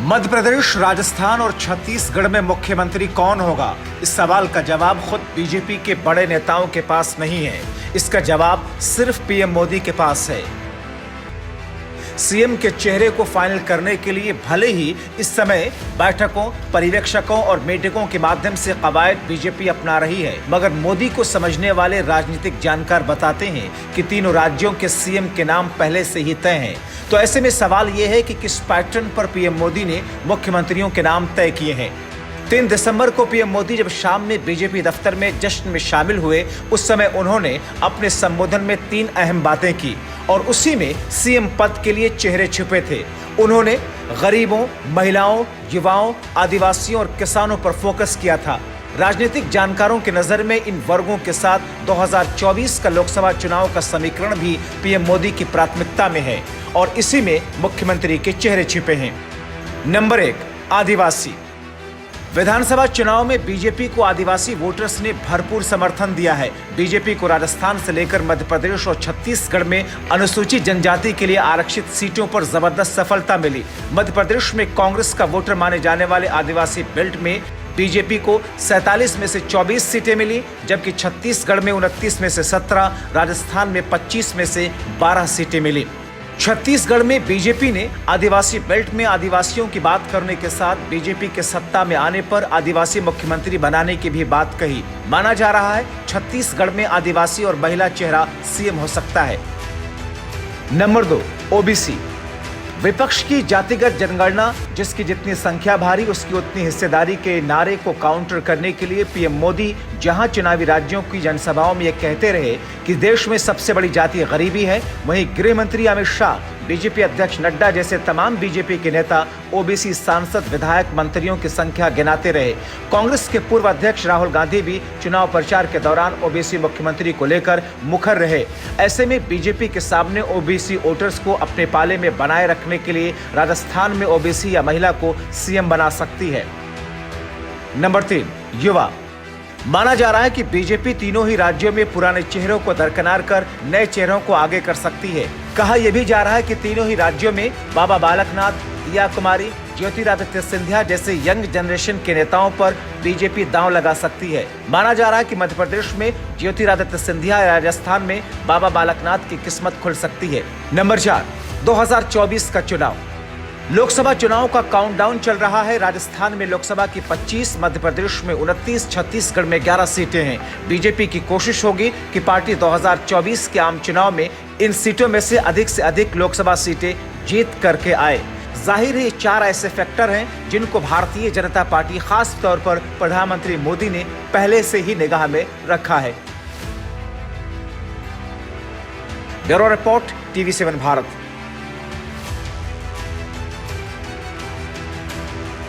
मध्य प्रदेश, राजस्थान और छत्तीसगढ़ में मुख्यमंत्री कौन होगा? इस सवाल का जवाब खुद बीजेपी के बड़े नेताओं के पास नहीं है। इसका जवाब सिर्फ पीएम मोदी के पास है। सीएम के चेहरे को फाइनल करने के लिए भले ही इस समय बैठकों, पर्यवेक्षकों और मीटिंगों के माध्यम से कवायद बीजेपी अपना रही है, मगर मोदी को समझने वाले राजनीतिक जानकार बताते हैं कि तीनों राज्यों के सीएम के नाम पहले से ही तय हैं। तो ऐसे में सवाल यह है कि किस पैटर्न पर पीएम मोदी ने मुख्यमंत्रियों के नाम तय किए हैं। 3 दिसंबर को पीएम मोदी जब शाम में बीजेपी दफ्तर में जश्न में शामिल हुए, उस समय उन्होंने अपने संबोधन में 3 अहम बातें की और उसी में सीएम पद के लिए चेहरे छुपे थे। उन्होंने गरीबों, महिलाओं, युवाओं, आदिवासियों और किसानों पर फोकस किया था। राजनीतिक जानकारों की नजर में इन वर्गों के साथ 2024 का लोकसभा चुनाव का समीकरण भी पीएम मोदी की प्राथमिकता में है और इसी में मुख्यमंत्री के चेहरे छिपे हैं। नंबर 1, आदिवासी। विधानसभा चुनाव में बीजेपी को आदिवासी वोटर्स ने भरपूर समर्थन दिया है। बीजेपी को राजस्थान से लेकर मध्य प्रदेश और छत्तीसगढ़ में अनुसूचित जनजाति के लिए आरक्षित सीटों पर जबरदस्त सफलता मिली। मध्य प्रदेश में कांग्रेस का वोटर माने जाने वाले आदिवासी बेल्ट में बीजेपी को 47 में से 24 सीटें मिली, जबकि छत्तीसगढ़ में 29 में से 17, राजस्थान में 25 में से 12 सीटें मिली। छत्तीसगढ़ में बीजेपी ने आदिवासी बेल्ट में आदिवासियों की बात करने के साथ बीजेपी के सत्ता में आने पर आदिवासी मुख्यमंत्री बनाने की भी बात कही। माना जा रहा है छत्तीसगढ़ में आदिवासी और महिला चेहरा सीएम हो सकता है। Number 2, OBC. विपक्ष की जातिगत जनगणना, जिसकी जितनी संख्या भारी उसकी उतनी हिस्सेदारी के नारे को काउंटर करने के लिए पीएम मोदी जहां चुनावी राज्यों की जनसभाओं में ये कहते रहे कि देश में सबसे बड़ी जाति गरीबी है, वहीं गृह मंत्री अमित शाह, बीजेपी अध्यक्ष नड्डा जैसे तमाम बीजेपी के नेता ओबीसी सांसद, विधायक, मंत्रियों की संख्या गिनाते रहे। कांग्रेस के पूर्व अध्यक्ष राहुल गांधी भी चुनाव प्रचार के दौरान ओबीसी मुख्यमंत्री को लेकर मुखर रहे। ऐसे में बीजेपी के सामने ओबीसी वोटर्स को अपने पाले में बनाए रखने के लिए राजस्थान में ओबीसी या महिला को सीएम बना सकती है। नंबर 3, युवा। माना जा रहा है कि बीजेपी तीनों ही राज्यों में पुराने चेहरों को दरकिनार कर नए चेहरों को आगे कर सकती है। कहा यह भी जा रहा है कि तीनों ही राज्यों में बाबा बालकनाथ, दिया कुमारी, ज्योतिरादित्य सिंधिया जैसे यंग जनरेशन के नेताओं पर बीजेपी दांव लगा सकती है। माना जा रहा है कि मध्य प्रदेश में ज्योतिरादित्य सिंधिया, राजस्थान में बाबा बालकनाथ की किस्मत खुल सकती है। नंबर 4, 2024 का चुनाव। लोकसभा चुनाव का काउंटडाउन चल रहा है। राजस्थान में लोकसभा की 25, मध्य प्रदेश में 29, छत्तीसगढ़ में 11 सीटें हैं। बीजेपी की कोशिश होगी कि पार्टी 2024 के आम चुनाव में इन सीटों में से अधिक लोकसभा सीटें जीत करके आए। जाहिर है 4 ऐसे फैक्टर हैं जिनको भारतीय जनता पार्टी खास तौर पर प्रधानमंत्री मोदी ने पहले से ही निगाह में रखा है। Bureau report, TV7 Bharat.